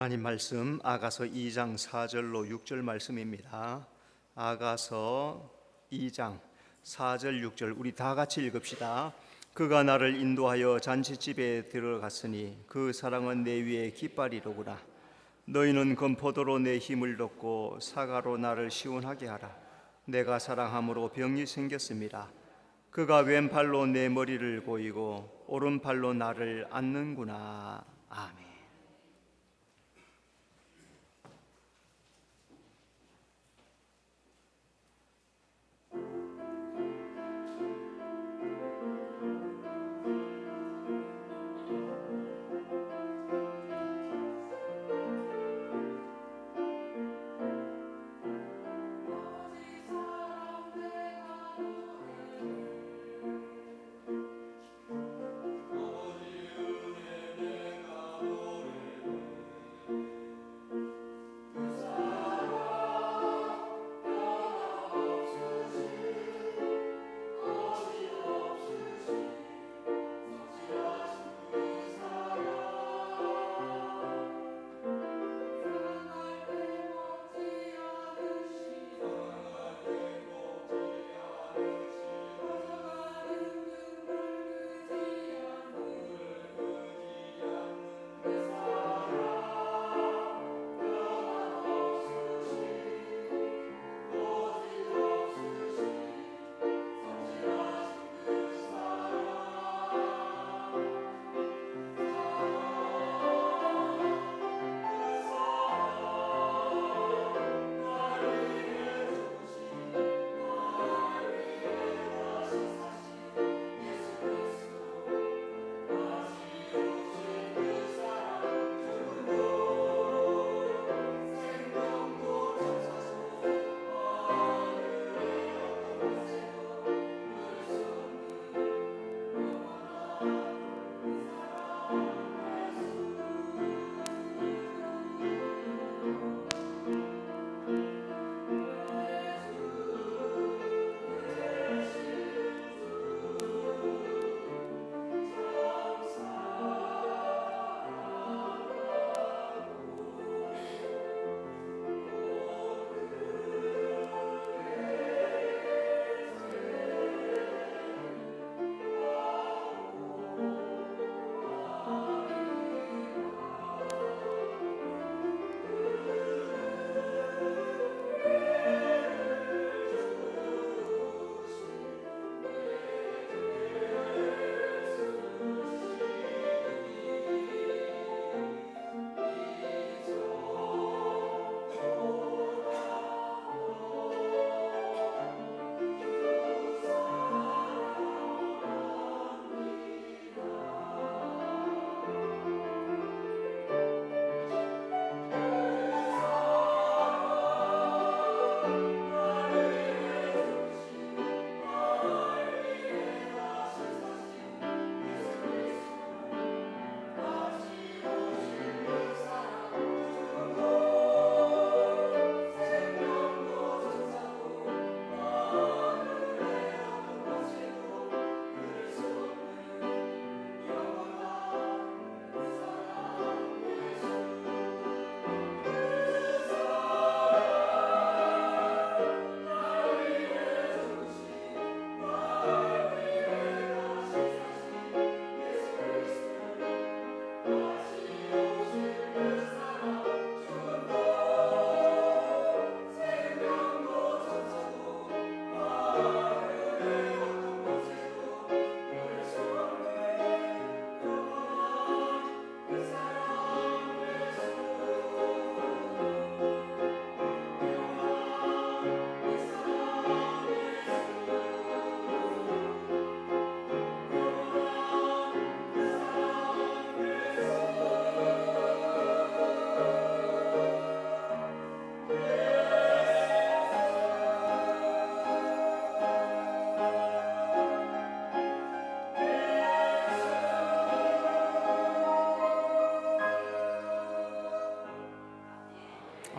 하나님 말씀 아가서 2장 4절로 6절 말씀입니다. 아가서 2장 4절 6절 우리 다 같이 읽읍시다. 그가 나를 인도하여 잔치집에 들어갔으니 그 사랑은 내 위에 깃발이로구나. 너희는 건포도로 내 힘을 돋고 사과로 나를 시원하게 하라. 내가 사랑함으로 병이 생겼습니다. 그가 왼팔로 내 머리를 고이고 오른팔로 나를 안는구나. 아멘.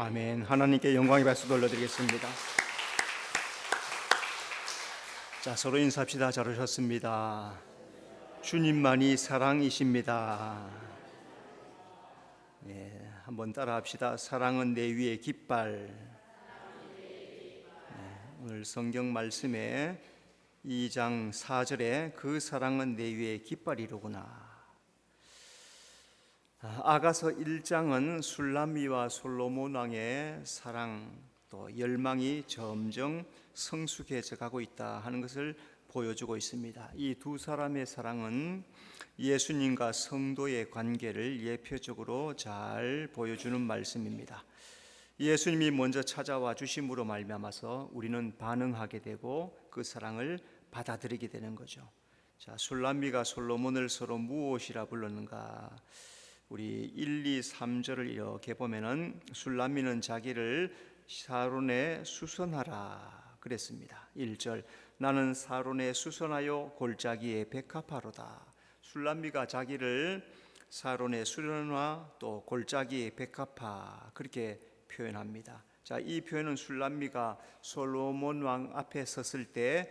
아멘. 하나님께 영광의 박수 돌려드리겠습니다. 자, 서로 인사합시다. 잘 오셨습니다. 주님만이 사랑이십니다. 한번 따라합시다. 사랑은 내 위의 깃발. 오늘 성경 말씀에 2장 4절에 그 사랑은 내 위의 깃발이로구나. 아가서 1장은 술람미와 솔로몬 왕의 사랑 또 열망이 점점 성숙해져 가고 있다 하는 것을 보여주고 있습니다. 이 두 사람의 사랑은 예수님과 성도의 관계를 예표적으로 잘 보여주는 말씀입니다. 예수님이 먼저 찾아와 주심으로 말미암아서 우리는 반응하게 되고 그 사랑을 받아들이게 되는 거죠. 자, 술람미가 솔로몬을 서로 무엇이라 불렀는가? 우리 1, 2, 3절을 이렇게 보면은 술람미는 자기를 사론에 수선하라 그랬습니다. 1절 나는 사론에 수선하여 골짜기에 백합화로다. 술람미가 자기를 사론에 수선화 또 골짜기에 백합화 그렇게 표현합니다. 자, 이 표현은 술람미가 솔로몬 왕 앞에 섰을 때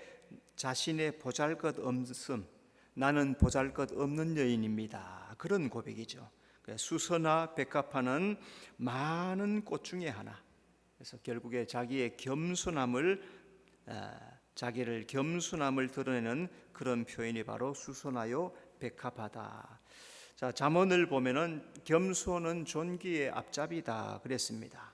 자신의 보잘것없음, 나는 보잘것없는 여인입니다. 그런 고백이죠. 수선화 백합화는 많은 꽃 중에 하나. 그래서 결국에 자기의 자기를 겸손함을 드러내는 그런 표현이 바로 수선하여 백합하다. 자, 잠언을 보면은 겸손은 존귀의 앞잡이다 그랬습니다.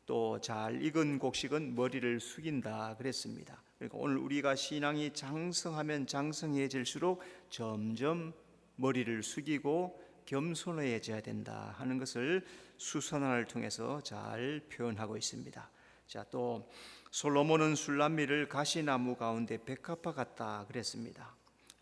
또 잘 익은 곡식은 머리를 숙인다 그랬습니다. 그러니까 오늘 우리가 신앙이 장성하면 장성해질수록 점점 머리를 숙이고 겸손해져야 된다 하는 것을 수선화를 통해서 잘 표현하고 있습니다. 자, 또 솔로몬은 술람미를 가시나무 가운데 백합화 같다 그랬습니다.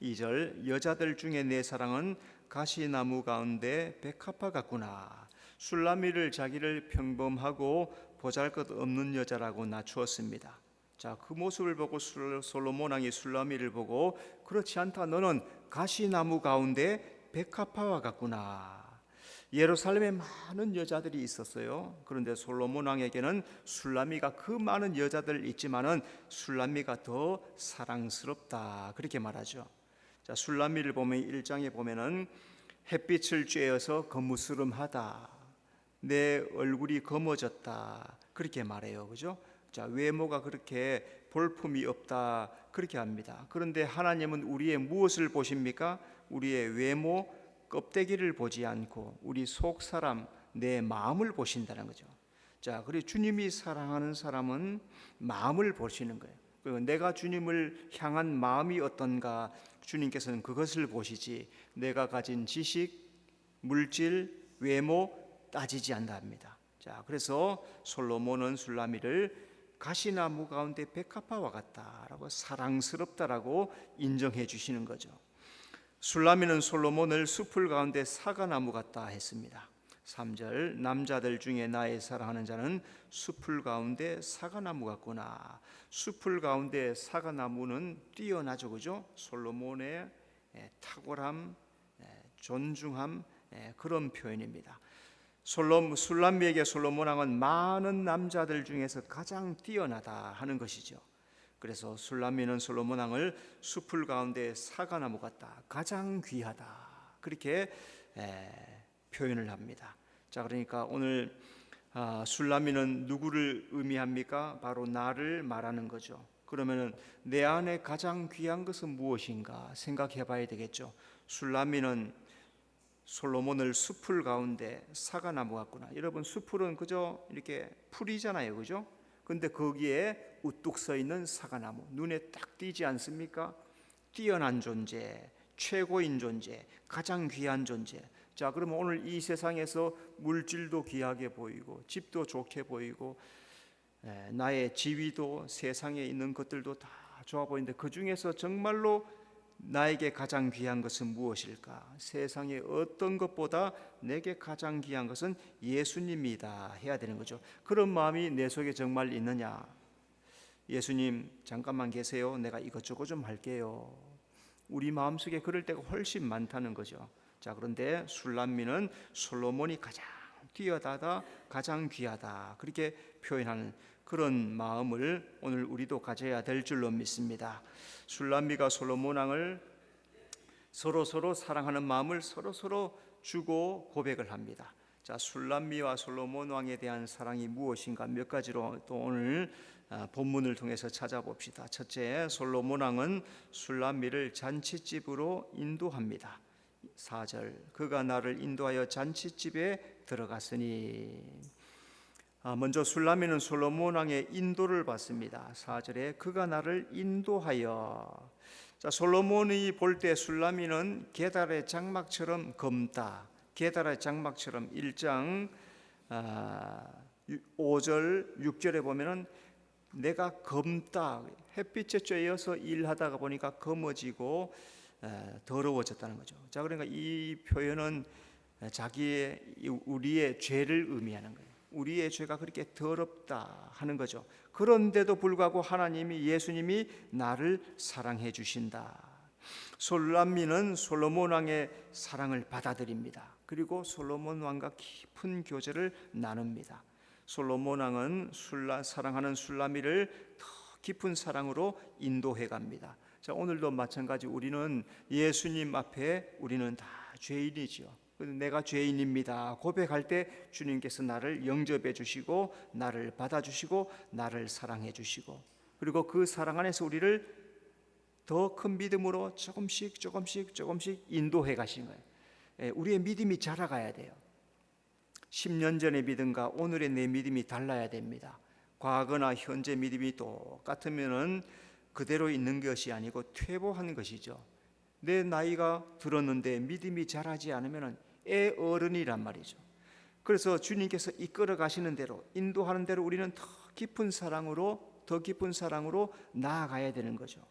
2절 여자들 중에 내 사랑은 가시나무 가운데 백합화 같구나. 술람미를 자기를 평범하고 보잘것없는 여자라고 낮추었습니다. 자, 그 모습을 보고 솔로몬 왕이 술람미를 보고 그렇지 않다. 너는 가시나무 가운데 백합화와 같구나. 예루살렘에 많은 여자들이 있었어요. 그런데 솔로몬 왕에게는 술람미가 그 많은 여자들 있지만은 술람미가 더 사랑스럽다 그렇게 말하죠. 자, 술람미를 보면 1장에 보면은 햇빛을 쬐어서 거무스름하다. 내 얼굴이 검어졌다 그렇게 말해요. 그죠? 자, 외모가 그렇게 볼품이 없다 그렇게 합니다. 그런데 하나님은 우리의 무엇을 보십니까? 우리의 외모 껍데기를 보지 않고 우리 속 사람 내 마음을 보신다는 거죠. 자, 그리고 주님이 사랑하는 사람은 마음을 보시는 거예요. 그리고 내가 주님을 향한 마음이 어떤가 주님께서는 그것을 보시지 내가 가진 지식, 물질, 외모 따지지 않답니다. 자, 그래서 솔로몬은 술람미를 가시나무 가운데 백합화와 같다라고 사랑스럽다라고 인정해 주시는 거죠. 술람미는 솔로몬을 숲을 가운데 사과나무 같다 했습니다. 3절 남자들 중에 나의 사랑하는 자는 숲을 가운데 사과나무 같구나. 숲을 가운데 사과나무는 뛰어나죠, 그죠? 솔로몬의 탁월함, 존중함 그런 표현입니다. 술람미에게 솔로몬 왕은 많은 남자들 중에서 가장 뛰어나다 하는 것이죠. 그래서 술람미는 솔로몬 왕을 숲을 가운데 사과나무 같다, 가장 귀하다 그렇게 표현을 합니다. 자, 그러니까 오늘 술람미는 누구를 의미합니까? 바로 나를 말하는 거죠. 그러면은 내 안에 가장 귀한 것은 무엇인가 생각해 봐야 되겠죠. 술람미는 솔로몬을 숲을 가운데 사과나무 같구나. 여러분 숲풀은 그저 이렇게 풀이잖아요, 그죠? 근데 거기에 우뚝 서 있는 사과나무 눈에 딱 띄지 않습니까? 뛰어난 존재, 최고인 존재, 가장 귀한 존재. 자, 그러면 오늘 이 세상에서 물질도 귀하게 보이고 집도 좋게 보이고 나의 지위도 세상에 있는 것들도 다 좋아 보이는데 그 중에서 정말로 나에게 가장 귀한 것은 무엇일까? 세상의 어떤 것보다 내게 가장 귀한 것은 예수님이다 해야 되는 거죠. 그런 마음이 내 속에 정말 있느냐? 예수님 잠깐만 계세요. 내가 이것저것 좀 할게요. 우리 마음속에 그럴 때가 훨씬 많다는 거죠. 자, 그런데 술람미는 솔로몬이 가장 뛰어나다, 가장 귀하다 그렇게 표현하는 그런 마음을 오늘 우리도 가져야 될 줄로 믿습니다. 술람미가 솔로몬 왕을 서로 사랑하는 마음을 서로 주고 고백을 합니다. 자, 술람미와 솔로몬 왕에 대한 사랑이 무엇인가 몇 가지로 또 오늘 본문을 통해서 찾아봅시다. 첫째, 솔로몬 왕은 술람미를 잔치집으로 인도합니다. 4절, 그가 나를 인도하여 잔치집에 들어갔으니. 먼저 술람미는 솔로몬 왕의 인도를 받습니다. 4절에 그가 나를 인도하여. 자, 솔로몬이 볼 때 술람미는 게달의 장막처럼 검다. 게달의 장막처럼 1장 5절 6절에 보면은 내가 검다, 햇빛에 쬐어서 일하다가 보니까 검어지고 더러워졌다는 거죠. 자, 그러니까 이 표현은 우리의 죄를 의미하는 거예요. 우리의 죄가 그렇게 더럽다 하는 거죠. 그런데도 불구하고 하나님이, 예수님이 나를 사랑해 주신다. 술람미는 솔로몬 왕의 사랑을 받아들입니다. 그리고 솔로몬 왕과 깊은 교제를 나눕니다. 솔로몬 왕은 사랑하는 술람미를 더 깊은 사랑으로 인도해 갑니다. 자, 오늘도 마찬가지 우리는 예수님 앞에 우리는 다 죄인이죠. 내가 죄인입니다 고백할 때 주님께서 나를 영접해 주시고 나를 받아주시고 나를 사랑해 주시고, 그리고 그 사랑 안에서 우리를 더 큰 믿음으로 조금씩 인도해 가신 거예요. 우리의 믿음이 자라가야 돼요. 10년 전의 믿음과 오늘의 내 믿음이 달라야 됩니다. 과거나 현재 믿음이 똑같으면은 그대로 있는 것이 아니고 퇴보하는 것이죠. 내 나이가 들었는데 믿음이 자라지 않으면 애 어른이란 말이죠. 그래서 주님께서 이끌어 가시는 대로, 인도하는 대로 우리는 더 깊은 사랑으로 나아가야 되는 거죠.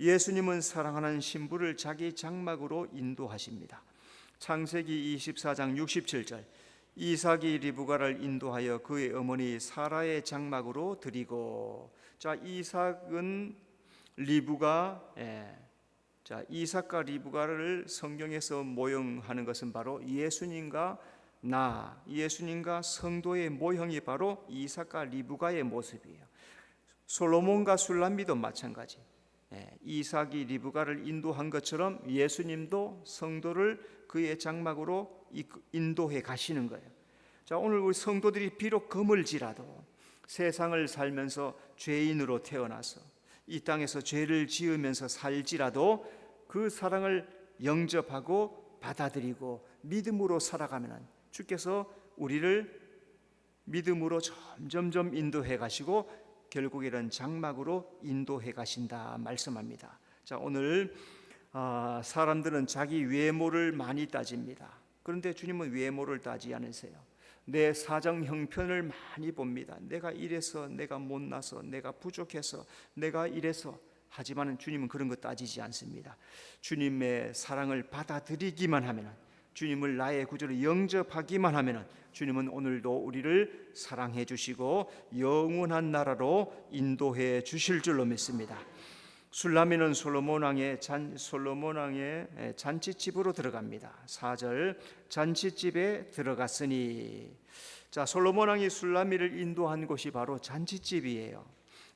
예수님은 사랑하는 신부를 자기 장막으로 인도하십니다. 창세기 24장 67절, 이삭이 리브가를 인도하여 그의 어머니 사라의 장막으로 드리고. 자, 이삭은 리브가, 이삭과 리브가를 성경에서 모형하는 것은 바로 예수님과 성도의 모형이 바로 이삭과 리브가의 모습이에요. 솔로몬과 술람미도 마찬가지. 이삭이 리브가를 인도한 것처럼 예수님도 성도를 그의 장막으로 인도해 가시는 거예요. 자, 오늘 우리 성도들이 비록 거물지라도 세상을 살면서 죄인으로 태어나서 이 땅에서 죄를 지으면서 살지라도 그 사랑을 영접하고 받아들이고 믿음으로 살아가면 주께서 우리를 믿음으로 점점 인도해 가시고 결국에는 장막으로 인도해 가신다 말씀합니다. 자, 오늘 사람들은 자기 외모를 많이 따집니다. 그런데 주님은 외모를 따지지 않으세요. 내 사정 형편을 많이 봅니다. 내가 이래서, 내가 못나서, 내가 부족해서, 내가 이래서. 하지만 주님은 그런 거 따지지 않습니다. 주님의 사랑을 받아들이기만 하면, 주님을 나의 구주로 영접하기만 하면 주님은 오늘도 우리를 사랑해 주시고 영원한 나라로 인도해 주실 줄로 믿습니다. 술람미는 솔로몬 왕의 잔치집으로 들어갑니다. 4절, 잔치집에 들어갔으니. 자, 솔로몬 왕이 술람미를 인도한 곳이 바로 잔치집이에요.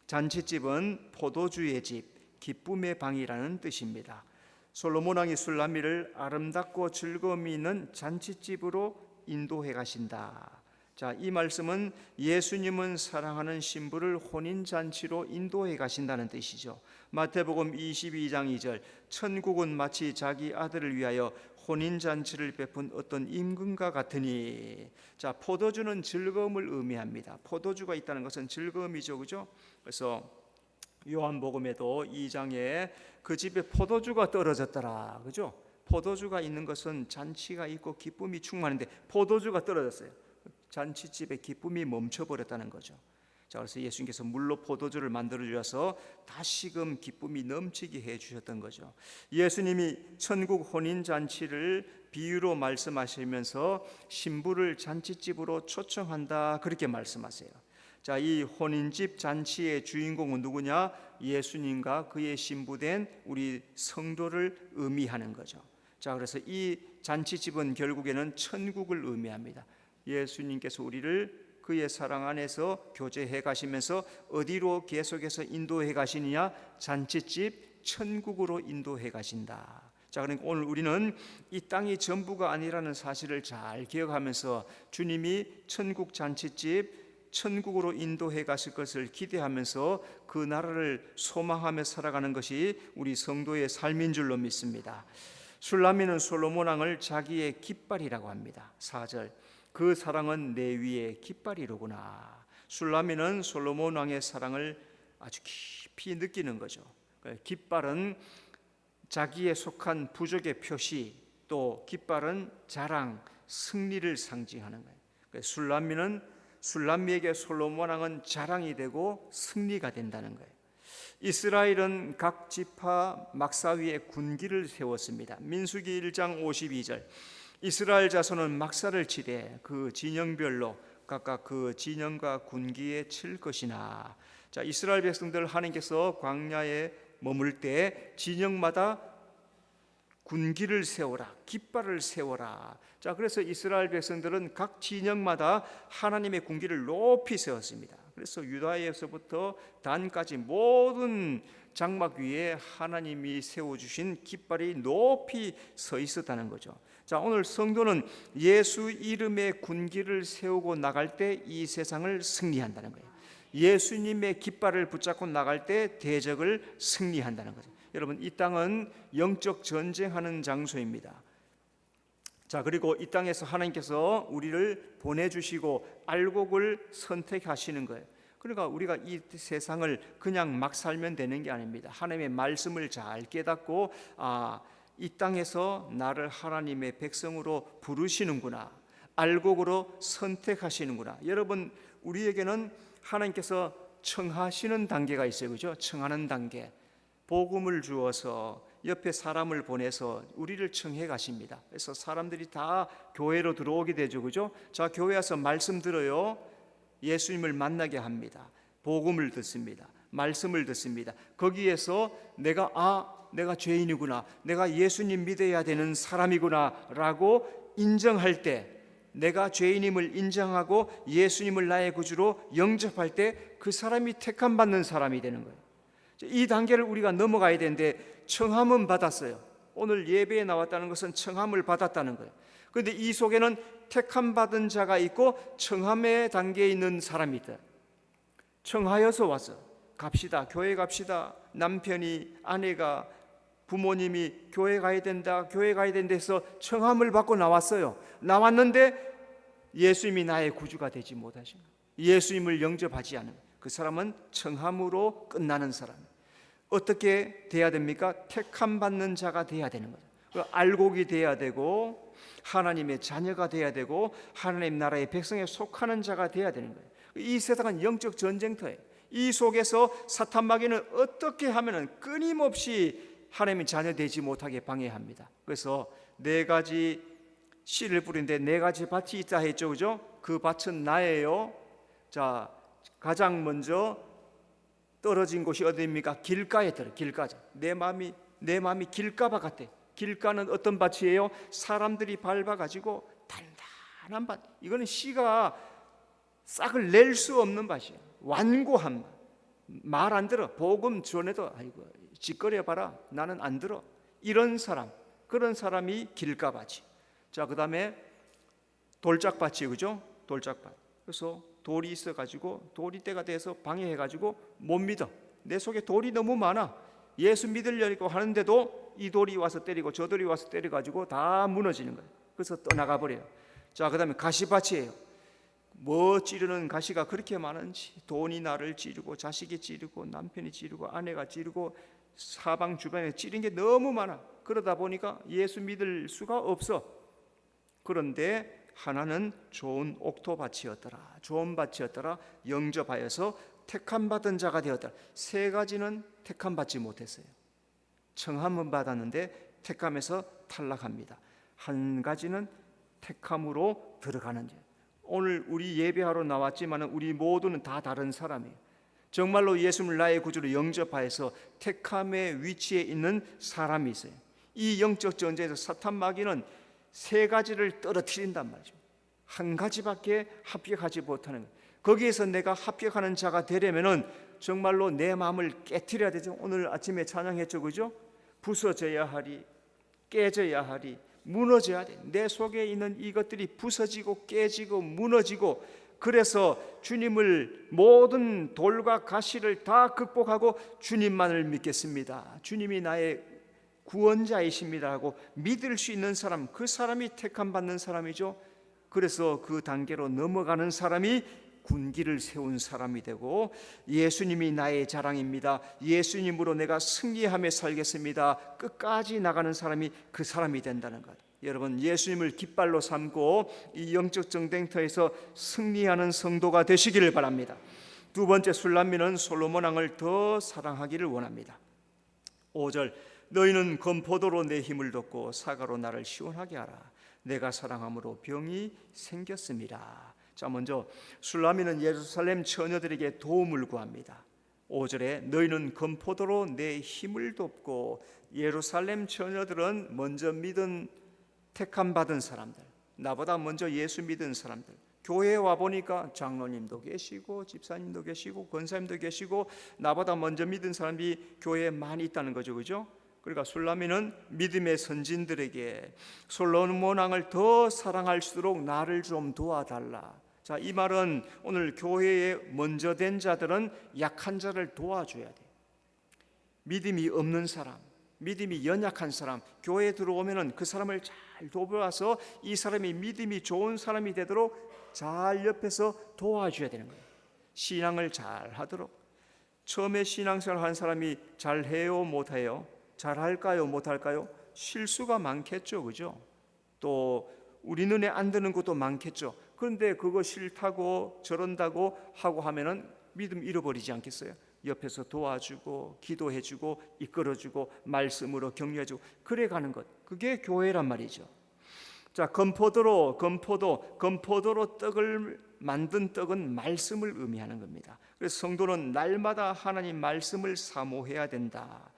잔치집은 포도주의 집, 기쁨의 방이라는 뜻입니다. 솔로몬 왕이 술람미를 아름답고 즐거움이 있는 잔치집으로 인도해 가신다. 자, 이 말씀은 예수님은 사랑하는 신부를 혼인잔치로 인도해 가신다는 뜻이죠. 마태복음 22장 2절, 천국은 마치 자기 아들을 위하여 혼인잔치를 베푼 어떤 임금과 같으니. 자, 포도주는 즐거움을 의미합니다. 포도주가 있다는 것은 즐거움이죠, 그죠? 그래서 요한복음에도 2장에 그 집에 포도주가 떨어졌더라, 그죠? 포도주가 있는 것은 잔치가 있고 기쁨이 충만한데 포도주가 떨어졌어요. 잔치집에 기쁨이 멈춰버렸다는 거죠. 자, 그래서 예수님께서 물로 포도주를 만들어 주셔서 다시금 기쁨이 넘치게 해 주셨던 거죠. 예수님이 천국 혼인 잔치를 비유로 말씀하시면서 신부를 잔치집으로 초청한다, 그렇게 말씀하세요. 자, 이 혼인집 잔치의 주인공은 누구냐? 예수님과 그의 신부된 우리 성도를 의미하는 거죠. 자, 그래서 이 잔치집은 결국에는 천국을 의미합니다. 예수님께서 우리를 그의 사랑 안에서 교제해 가시면서 어디로 계속해서 인도해 가시느냐? 잔치집 천국으로 인도해 가신다. 자, 그러니까 오늘 우리는 이 땅이 전부가 아니라는 사실을 잘 기억하면서 주님이 천국 잔치집 천국으로 인도해 가실 것을 기대하면서 그 나라를 소망하며 살아가는 것이 우리 성도의 삶인 줄로 믿습니다. 술라미는 솔로몬 왕을 자기의 깃발이라고 합니다. 4절, 그 사랑은 내 위에 깃발이로구나. 술라미는 솔로몬 왕의 사랑을 아주 깊이 느끼는 거죠. 깃발은 자기에 속한 부족의 표시, 또 깃발은 자랑, 승리를 상징하는 거예요. 술람미에게 솔로몬 왕은 자랑이 되고 승리가 된다는 거예요. 이스라엘은 각 지파 막사 위에 군기를 세웠습니다. 민수기 1장 52절, 이스라엘 자손은 막사를 치되 그 진영별로 각각 그 진영과 군기에 칠 것이나. 자, 이스라엘 백성들 하나님께서 광야에 머물 때 진영마다 군기를 세워라, 깃발을 세워라. 자, 그래서 이스라엘 백성들은 각 진영마다 하나님의 군기를 높이 세웠습니다. 그래서 유다에서부터 단까지 모든 장막 위에 하나님이 세워주신 깃발이 높이 서 있었다는 거죠. 자, 오늘 성도는 예수 이름의 군기를 세우고 나갈 때 이 세상을 승리한다는 거예요. 예수님의 깃발을 붙잡고 나갈 때 대적을 승리한다는 거죠. 여러분, 이 땅은 영적 전쟁하는 장소입니다. 자, 그리고 이 땅에서 하나님께서 우리를 보내주시고 알곡을 선택하시는 거예요. 그러니까 우리가 이 세상을 그냥 막 살면 되는 게 아닙니다. 하나님의 말씀을 잘 깨닫고 이 땅에서 나를 하나님의 백성으로 부르시는구나, 알곡으로 선택하시는구나. 여러분, 우리에게는 하나님께서 청하시는 단계가 있어요. 그죠? 청하는 단계. 복음을 주어서 옆에 사람을 보내서 우리를 청해 가십니다. 그래서 사람들이 다 교회로 들어오게 되죠. 그죠? 자, 교회 와서 말씀 들어요. 예수님을 만나게 합니다. 복음을 듣습니다. 말씀을 듣습니다. 거기에서 내가 죄인이구나, 내가 예수님 믿어야 되는 사람이구나 라고 인정할 때, 내가 죄인임을 인정하고 예수님을 나의 구주로 영접할 때 그 사람이 택함 받는 사람이 되는 거예요. 이 단계를 우리가 넘어가야 되는데, 청함은 받았어요. 오늘 예배에 나왔다는 것은 청함을 받았다는 거예요. 그런데 이 속에는 택함 받은 자가 있고 청함의 단계에 있는 사람이 있다. 청하여서 와서 갑시다, 교회 갑시다. 남편이, 아내가, 부모님이 교회 가야 된다, 교회 가야 된다 해서 청함을 받고 나왔어요. 나왔는데 예수님이 나의 구주가 되지 못하신 거예요. 예수님을 영접하지 않은 그 사람은 청함으로 끝나는 사람. 어떻게 돼야 됩니까? 택함 받는 자가 돼야 되는 거죠. 알곡이 돼야 되고 하나님의 자녀가 돼야 되고 하나님 나라의 백성에 속하는 자가 돼야 되는 거예요. 이 세상은 영적 전쟁터예요. 이 속에서 사탄 마귀는 어떻게 하면은 끊임없이 하나님의 자녀 되지 못하게 방해합니다. 그래서 4가지 씨를 뿌리는데 4가지 밭이 있다 했죠. 그죠? 그 밭은 나예요. 자, 가장 먼저 떨어진 곳이 어디입니까? 길가에 떨어. 길가죠. 내 마음이 길가밭 같아. 길가는 어떤 밭이에요? 사람들이 밟아가지고 단단한 밭. 이거는 씨가 싹을 낼 수 없는 밭이에요. 완고한 밭. 말 안 들어. 복음 전해도 아이고 짓거려 봐라. 나는 안 들어. 이런 사람, 그런 사람이 길가밭이. 자, 그다음에 돌짝밭이, 그죠? 돌짝밭. 그래서 돌이 있어가지고 돌이 때가 돼서 방해해가지고 못 믿어. 내 속에 돌이 너무 많아. 예수 믿으려고 하는데도 이 돌이 와서 때리고 저 돌이 와서 때려가지고 다 무너지는 거예요. 그래서 떠나가 버려요. 자, 그다음에 가시밭이에요. 뭐 찌르는 가시가 그렇게 많은지, 돈이 나를 찌르고 자식이 찌르고 남편이 찌르고 아내가 찌르고 사방 주변에 찌른 게 너무 많아. 그러다 보니까 예수 믿을 수가 없어. 그런데 하나는 좋은 옥토밭이었더라, 좋은 밭이었더라, 영접하여서 택함 받은 자가 되었더라. 3가지는 택함 받지 못했어요. 청함은 받았는데 택함에서 탈락합니다. 1가지는 택함으로 들어가는 자. 오늘 우리 예배하러 나왔지만 우리 모두는 다 다른 사람이에요. 정말로 예수님을 나의 구주로 영접하여서 택함의 위치에 있는 사람이 있어요. 이 영적 전쟁에서 사탄 마귀는 3가지를 떨어뜨린단 말이죠. 1가지밖에 합격하지 못하는 거예요. 거기에서 내가 합격하는 자가 되려면은 정말로 내 마음을 깨트려야 되죠. 오늘 아침에 찬양했죠, 그죠? 부서져야 하리, 깨져야 하리. 무너져야 돼. 내 속에 있는 이것들이 부서지고 깨지고 무너지고, 그래서 주님을, 모든 돌과 가시를 다 극복하고 주님만을 믿겠습니다, 주님이 나의 구원자이십니다 하고 믿을 수 있는 사람, 그 사람이 택함 받는 사람이죠. 그래서 그 단계로 넘어가는 사람이 군기를 세운 사람이 되고, 예수님이 나의 자랑입니다, 예수님으로 내가 승리하며 살겠습니다, 끝까지 나가는 사람이 그 사람이 된다는 것. 여러분, 예수님을 깃발로 삼고 이 영적 전쟁터에서 승리하는 성도가 되시기를 바랍니다. 두 번째, 술람미는 솔로몬 왕을 더 사랑하기를 원합니다. 5절, 너희는 건포도로 내 힘을 돋고 사과로 나를 시원하게 하라. 내가 사랑함으로 병이 생겼습니다. 자, 먼저 술람미는 예루살렘 처녀들에게 도움을 구합니다. 5절에 너희는 건포도로 내 힘을 돋고, 예루살렘 처녀들은 먼저 믿은, 택함 받은 사람들, 나보다 먼저 예수 믿은 사람들, 교회에 와보니까 장로님도 계시고 집사님도 계시고 권사님도 계시고 나보다 먼저 믿은 사람이 교회에 많이 있다는 거죠. 그죠? 그러니까 술람미는 믿음의 선진들에게 솔로몬 왕을 더 사랑할수록 나를 좀 도와달라. 자, 이 말은 오늘 교회에 먼저 된 자들은 약한 자를 도와줘야 돼. 믿음이 없는 사람, 믿음이 연약한 사람, 교회에 들어오면은 그 사람을 잘 도와서 이 사람이 믿음이 좋은 사람이 되도록 잘 옆에서 도와줘야 되는 거예요. 신앙을 잘 하도록. 처음에 신앙생활 한 사람이 잘 해요, 못 해요? 잘 할까요, 못 할까요? 실수가 많겠죠, 그죠? 또 우리 눈에 안 드는 것도 많겠죠. 그런데 그거 싫다고 저런다고 하고 하면은 믿음 잃어버리지 않겠어요? 옆에서 도와주고 기도해주고 이끌어주고 말씀으로 격려해주고 그래 가는 것, 그게 교회란 말이죠. 자, 건포도로 떡을 만든 떡은 말씀을 의미하는 겁니다. 그래서 성도는 날마다 하나님 말씀을 사모해야 된다.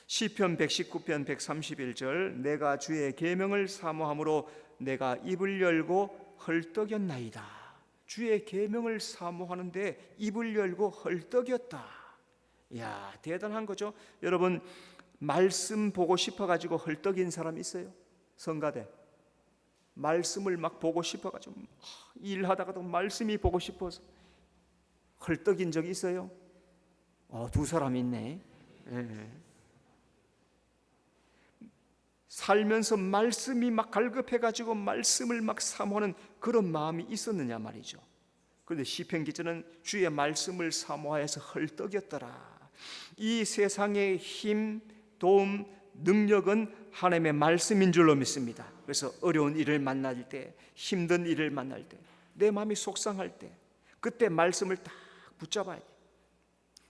시편 119편 131절, 내가 주의 계명을 사모함으로 내가 입을 열고 헐떡였나이다. 주의 계명을 사모하는데 입을 열고 헐떡였다. 이야, 대단한 거죠. 여러분, 말씀 보고 싶어가지고 헐떡인 사람 있어요? 성가대 말씀을 막 보고 싶어가지고 일하다가도 말씀이 보고 싶어서 헐떡인 적이 있어요? 두 사람 있네. 예. 살면서 말씀이 막 갈급해가지고 말씀을 막 사모하는 그런 마음이 있었느냐 말이죠. 그런데 시편 기자는 주의 말씀을 사모하여서 헐떡였더라. 이 세상의 힘, 도움, 능력은 하나님의 말씀인 줄로 믿습니다. 그래서 어려운 일을 만날 때, 힘든 일을 만날 때, 내 마음이 속상할 때, 그때 말씀을 딱 붙잡아야 돼.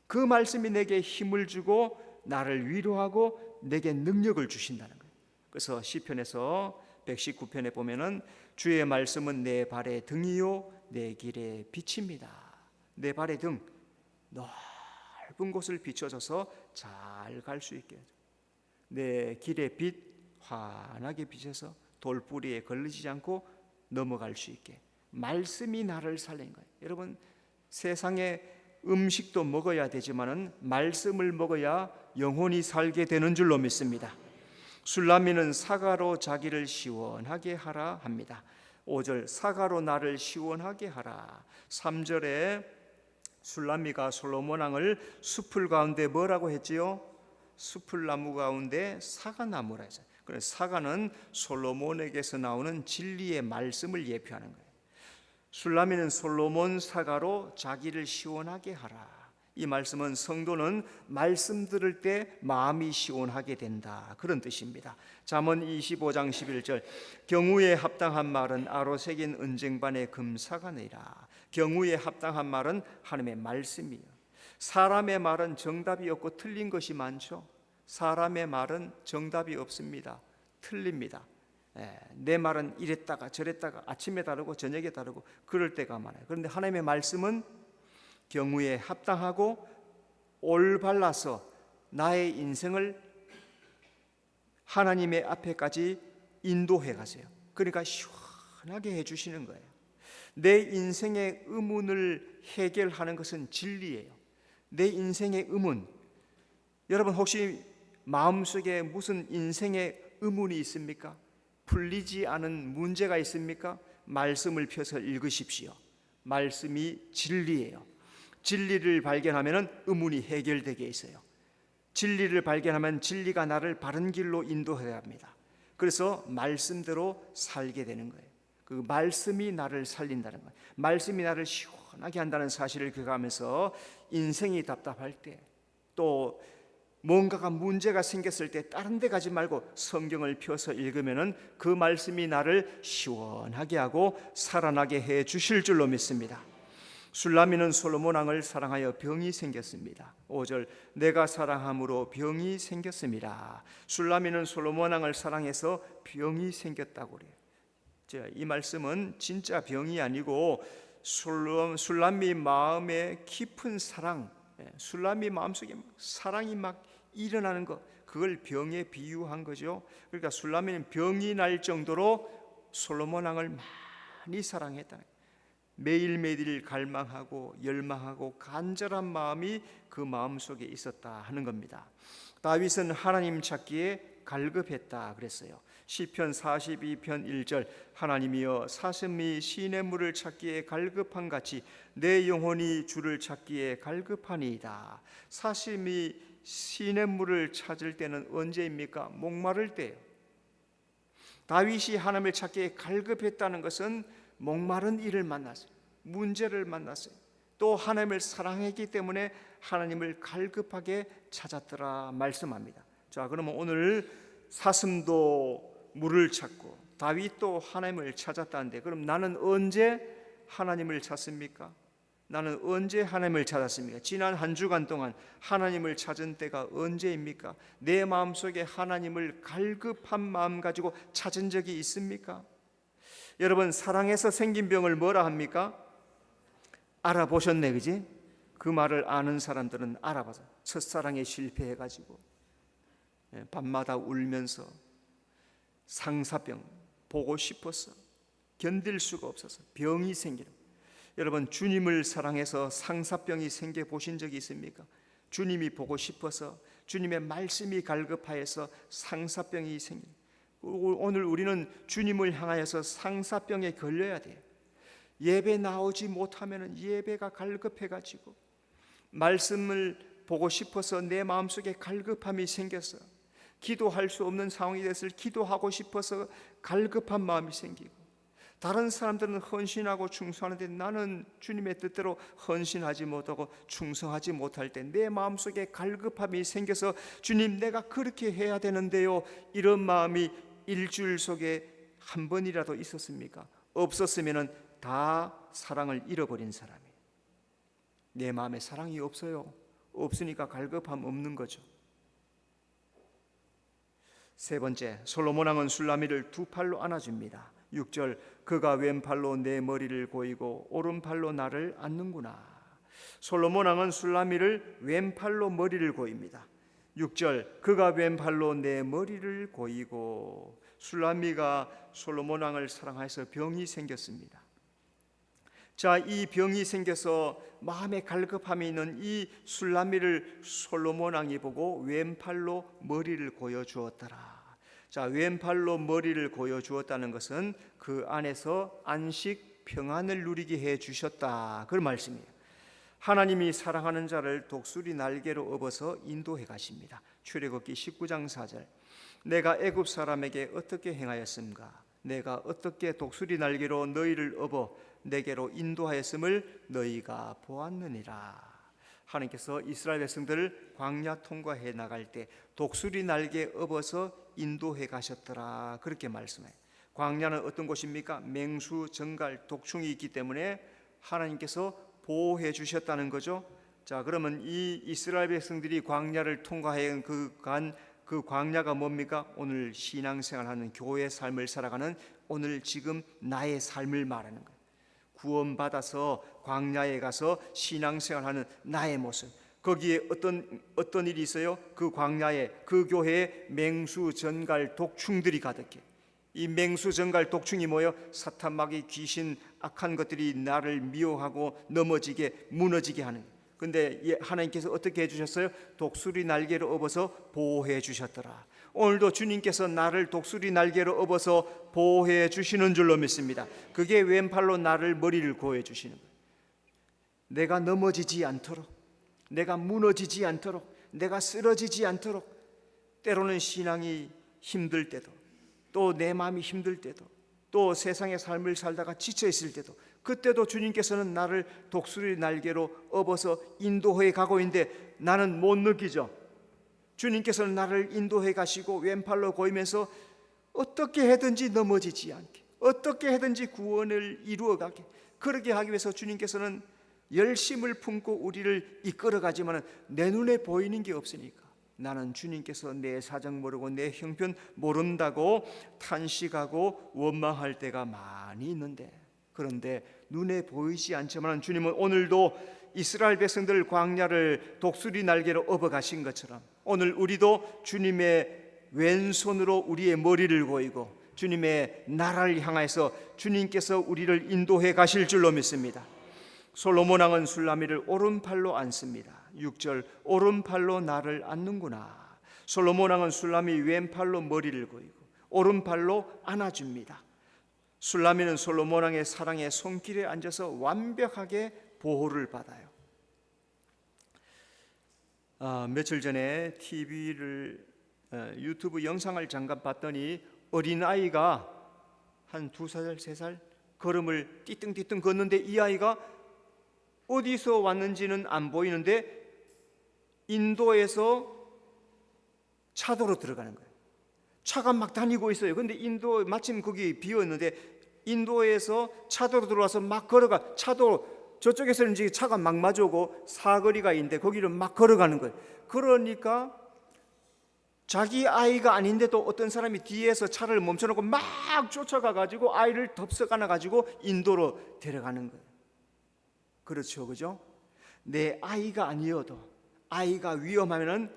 그 말씀이 내게 힘을 주고 나를 위로하고 내게 능력을 주신다는 거예요. 그래서 시편에서 119편에 보면은 주의 말씀은 내 발의 등이요 내 길의 빛입니다. 내 발의 등, 넓은 곳을 비춰줘서 잘 갈 수 있게, 내 길의 빛 환하게 비춰서 돌뿌리에 걸리지 않고 넘어갈 수 있게 말씀이 나를 살린 거예요. 여러분, 세상에 음식도 먹어야 되지만은 말씀을 먹어야 영혼이 살게 되는 줄로 믿습니다. 술람미는 사과로 자기를 시원하게 하라 합니다. 5절, 사과로 나를 시원하게 하라. 3절에 술람미가 솔로몬 왕을 숲을 가운데 뭐라고 했지요? 숲을 나무 가운데 사과나무라 했어요. 그래서 사과는 솔로몬에게서 나오는 진리의 말씀을 예표하는 거예요. 술람미는 솔로몬 사과로 자기를 시원하게 하라. 이 말씀은 성도는 말씀 들을 때 마음이 시원하게 된다, 그런 뜻입니다. 잠언 25장 11절, 경우에 합당한 말은 아로 새긴 은쟁반의 금사과니라. 경우에 합당한 말은 하나님의 말씀이에요. 사람의 말은 정답이 없고 틀린 것이 많죠. 사람의 말은 정답이 없습니다. 틀립니다. 내 말은 이랬다가 저랬다가 아침에 다르고 저녁에 다르고 그럴 때가 많아요. 그런데 하나님의 말씀은 경우에 합당하고 올바라서 나의 인생을 하나님의 앞에까지 인도해 가세요. 그러니까 시원하게 해주시는 거예요. 내 인생의 의문을 해결하는 것은 진리예요. 내 인생의 의문, 여러분 혹시 마음속에 무슨 인생의 의문이 있습니까? 풀리지 않은 문제가 있습니까? 말씀을 펴서 읽으십시오. 말씀이 진리예요. 진리를 발견하면 의문이 해결되게 있어요. 진리를 발견하면 진리가 나를 바른 길로 인도해야 합니다. 그래서 말씀대로 살게 되는 거예요. 그 말씀이 나를 살린다는 거예요. 말씀이 나를 시원하게 한다는 사실을 기억하면서 인생이 답답할 때, 또 뭔가가 문제가 생겼을 때 다른 데 가지 말고 성경을 펴서 읽으면 그 말씀이 나를 시원하게 하고 살아나게 해 주실 줄로 믿습니다. 술라미는 솔로몬 왕을 사랑하여 병이 생겼습니다. 5절, 내가 사랑함으로 병이 생겼습니다. 술라미는 솔로몬 왕을 사랑해서 병이 생겼다고 그래요. 이 말씀은 진짜 병이 아니고 술라미 마음의 깊은 사랑, 술라미 마음속에 사랑이 막 일어나는 것, 그걸 병에 비유한 거죠. 그러니까 술라미는 병이 날 정도로 솔로몬 왕을 많이 사랑했다. 매일매일 갈망하고 열망하고 간절한 마음이 그 마음속에 있었다 하는 겁니다. 다윗은 하나님 찾기에 갈급했다 그랬어요. 시편 42편 1절, 하나님이여 사슴이 시냇물을 찾기에 갈급한 같이 내 영혼이 주를 찾기에 갈급하니이다. 사슴이 시냇물을 찾을 때는 언제입니까? 목마를 때예요. 다윗이 하나님을 찾기에 갈급했다는 것은 목마른 일을 만났어요. 문제를 만났어요. 또 하나님을 사랑했기 때문에 하나님을 갈급하게 찾았더라 말씀합니다. 자, 그러면 오늘 사슴도 물을 찾고 다윗도 하나님을 찾았다는데, 그럼 나는 언제 하나님을 찾습니까? 나는 언제 하나님을 찾았습니까? 지난 한 주간 동안 하나님을 찾은 때가 언제입니까? 내 마음속에 하나님을 갈급한 마음 가지고 찾은 적이 있습니까? 여러분, 사랑해서 생긴 병을 뭐라 합니까? 알아보셨네, 그지? 그 말을 아는 사람들은 알아봐서 첫사랑에 실패해가지고 밤마다 울면서 상사병 보고 싶어서 견딜 수가 없어서 병이 생기는. 여러분, 주님을 사랑해서 상사병이 생겨 보신 적이 있습니까? 주님이 보고 싶어서 주님의 말씀이 갈급하여서 상사병이 생기는. 오늘 우리는 주님을 향하여서 상사병에 걸려야 돼요. 예배 나오지 못하면 예배가 갈급해가지고 말씀을 보고 싶어서 내 마음속에 갈급함이 생겨서 기도할 수 없는 상황이 됐을 기도하고 싶어서 갈급한 마음이 생기고, 다른 사람들은 헌신하고 충성하는데 나는 주님의 뜻대로 헌신하지 못하고 충성하지 못할 때 내 마음속에 갈급함이 생겨서 주님, 내가 그렇게 해야 되는데요, 이런 마음이 일주일 속에 한 번이라도 있었습니까? 없었으면 다 사랑을 잃어버린 사람이에요. 내 마음에 사랑이 없어요. 없으니까 갈급함 없는 거죠. 세 번째, 솔로몬 왕은 술라미를 두 팔로 안아줍니다. 6절, 그가 왼팔로 내 머리를 고이고 오른팔로 나를 안는구나. 솔로몬 왕은 술라미를 왼팔로 머리를 고입니다. 6절, 그가 왼팔로 내 머리를 고이고. 술라미가 솔로몬 왕을 사랑해서 병이 생겼습니다. 자, 이 병이 생겨서 마음에 갈급함이 있는 이 술라미를 솔로몬 왕이 보고 왼팔로 머리를 고여 주었더라. 자, 왼팔로 머리를 고여 주었다는 것은 그 안에서 안식 평안을 누리게 해 주셨다, 그런 말씀이에요. 하나님이 사랑하는 자를 독수리 날개로 업어서 인도해 가십니다. 출애굽기 19장 4절, 내가 애굽 사람에게 어떻게 행하였음가? 내가 어떻게 독수리 날개로 너희를 업어 내게로 인도하였음을 너희가 보았느니라. 하나님께서 이스라엘 백성들을 광야 통과해 나갈 때 독수리 날개 업어서 인도해 가셨더라, 그렇게 말씀해요. 광야는 어떤 곳입니까? 맹수, 정갈, 독충이 있기 때문에 하나님께서 보호해 주셨다는 거죠. 자, 그러면 이 이스라엘 백성들이 광야를 통과해 그 광야가 뭡니까? 오늘 신앙생활하는 교회 삶을 살아가는 오늘 지금 나의 삶을 말하는 거예요. 구원받아서 광야에 가서 신앙생활하는 나의 모습, 거기에 어떤 일이 있어요? 그 광야에, 그 교회에 맹수, 전갈, 독충들이 가득해. 이 맹수, 전갈, 독충이 뭐예요? 사탄, 마귀, 귀신, 악한 것들이 나를 미워하고 넘어지게, 무너지게 하는, 근데 하나님께서 어떻게 해주셨어요? 독수리 날개로 업어서 보호해 주셨더라. 오늘도 주님께서 나를 독수리 날개로 업어서 보호해 주시는 줄로 믿습니다. 그게 왼팔로 나를 머리를 고해 주시는 거예요. 내가 넘어지지 않도록, 내가 무너지지 않도록, 내가 쓰러지지 않도록, 때로는 신앙이 힘들 때도, 또 내 마음이 힘들 때도, 또 세상의 삶을 살다가 지쳐 있을 때도, 그때도 주님께서는 나를 독수리 날개로 업어서 인도해 가고 있는데 나는 못 느끼죠. 주님께서는 나를 인도해 가시고 왼팔로 고이면서 어떻게 해든지 넘어지지 않게, 어떻게 해든지 구원을 이루어 가게, 그렇게 하기 위해서 주님께서는 열심을 품고 우리를 이끌어 가지만 내 눈에 보이는 게 없으니까 나는 주님께서 내 사정 모르고 내 형편 모른다고 탄식하고 원망할 때가 많이 있는데, 그런데 눈에 보이지 않지만 주님은 오늘도 이스라엘 백성들 광야를 독수리 날개로 업어 가신 것처럼 오늘 우리도 주님의 왼손으로 우리의 머리를 고이고 주님의 나라를 향해서 주님께서 우리를 인도해 가실 줄로 믿습니다. 솔로몬 왕은 술라미를 오른팔로 안습니다. 6절, 오른팔로 나를 안는구나. 솔로몬 왕은 술라미 왼팔로 머리를 고이고 오른팔로 안아줍니다. 술라미는 솔로몬 왕의 사랑의 손길에 앉아서 완벽하게 보호를 받아요. 며칠 전에 유튜브 영상을 잠깐 봤더니 어린아이가 한 2살, 3살 걸음을 띠뚱띠뚱 걷는데 이 아이가 어디서 왔는지는 안 보이는데 인도에서 차도로 들어가는 거예요. 차가 막 다니고 있어요. 근데 인도 마침 거기 비었는데 인도에서 차도로 들어와서 막 걸어가. 차도 저쪽에서는 이제 차가 막 마주오고 사거리가 있는데 거기를 막 걸어가는 거예요. 그러니까 자기 아이가 아닌데도 어떤 사람이 뒤에서 차를 멈춰놓고 막 쫓아가 가지고 아이를 덥석 안아 가지고 인도로 데려가는 거예요. 그렇죠, 그죠? 내 아이가 아니어도 아이가 위험하면은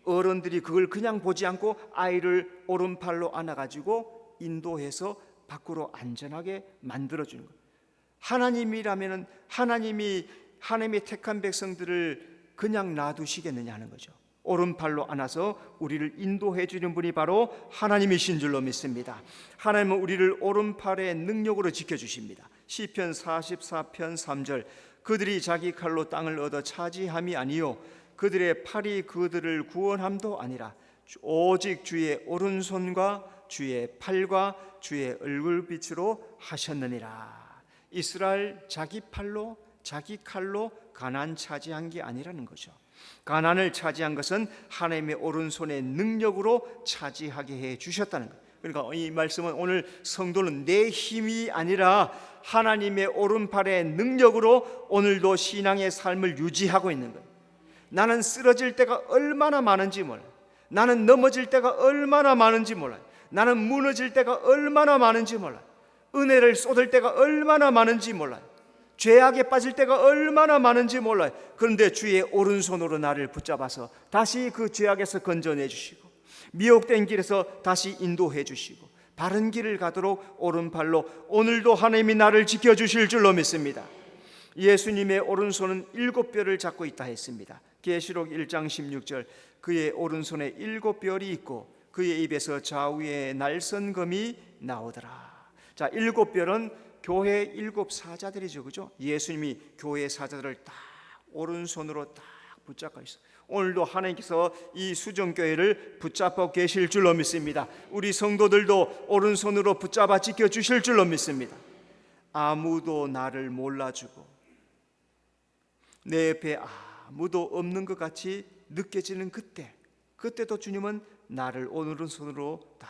어른들이 그걸 그냥 보지 않고 아이를 오른팔로 안아가지고 인도해서 밖으로 안전하게 만들어주는 거예요. 하나님이라면은 하나님이 택한 백성들을 그냥 놔두시겠느냐 하는 거죠. 오른팔로 안아서 우리를 인도해 주는 분이 바로 하나님이신 줄로 믿습니다. 하나님은 우리를 오른팔의 능력으로 지켜주십니다. 시편 44편 3절, 그들이 자기 칼로 땅을 얻어 차지함이 아니요 그들의 팔이 그들을 구원함도 아니라 오직 주의 오른손과 주의 팔과 주의 얼굴빛으로 하셨느니라. 이스라엘 자기 팔로 자기 칼로 가나안 차지한 게 아니라는 거죠. 가나안을 차지한 것은 하나님의 오른손의 능력으로 차지하게 해 주셨다는 거예요. 그러니까 이 말씀은 오늘 성도는 내 힘이 아니라 하나님의 오른팔의 능력으로 오늘도 신앙의 삶을 유지하고 있는 거예요. 나는 쓰러질 때가 얼마나 많은지 몰라요. 나는 넘어질 때가 얼마나 많은지 몰라요. 나는 무너질 때가 얼마나 많은지 몰라요. 은혜를 쏟을 때가 얼마나 많은지 몰라요. 죄악에 빠질 때가 얼마나 많은지 몰라요. 그런데 주의 오른손으로 나를 붙잡아서 다시 그 죄악에서 건져내 주시고 미혹된 길에서 다시 인도해 주시고 바른 길을 가도록 오른팔로 오늘도 하나님이 나를 지켜주실 줄로 믿습니다. 예수님의 오른손은 7뼈를 잡고 있다 했습니다. 계시록 1장 16절, 그의 오른손에 7뼈이 있고 그의 입에서 좌우에 날선검이 나오더라. 자, 7뼈는 교회 7사자들이죠, 그죠? 예수님이 교회 사자들을 딱 오른손으로 딱 붙잡고 있어. 오늘도 하나님께서 이 수정교회를 붙잡고 계실 줄로 믿습니다. 우리 성도들도 오른손으로 붙잡아 지켜주실 줄로 믿습니다. 아무도 나를 몰라주고 내 옆에 아무도 없는 것 같이 느껴지는 그때도 주님은 나를 오른손으로 딱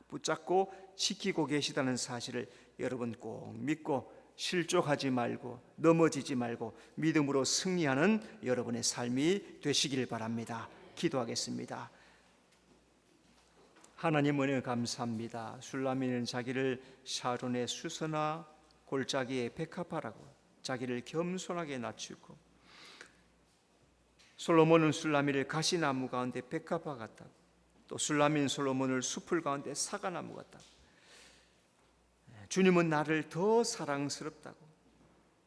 붙잡고 지키고 계시다는 사실을 여러분 꼭 믿고 실족하지 말고 넘어지지 말고 믿음으로 승리하는 여러분의 삶이 되시길 바랍니다. 기도하겠습니다. 하나님 은혜 감사합니다. 술라미는 자기를 샤론의 수선화 골짜기의 백합화라고 자기를 겸손하게 낮추고, 솔로몬은 술라미를 가시나무 가운데 백합화 같다고, 또 술라미는 솔로몬을 숲을 가운데 사과나무 같다고, 주님은 나를 더 사랑스럽다고,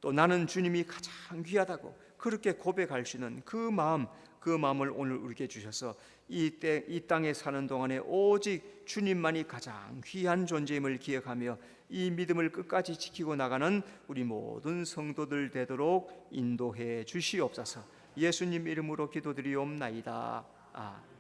또 나는 주님이 가장 귀하다고 그렇게 고백할 수 있는 그 마음을 오늘 우리에게 주셔서 이 땅에 사는 동안에 오직 주님만이 가장 귀한 존재임을 기억하며 이 믿음을 끝까지 지키고 나가는 우리 모든 성도들 되도록 인도해 주시옵소서. 예수님 이름으로 기도드리옵나이다. 아멘.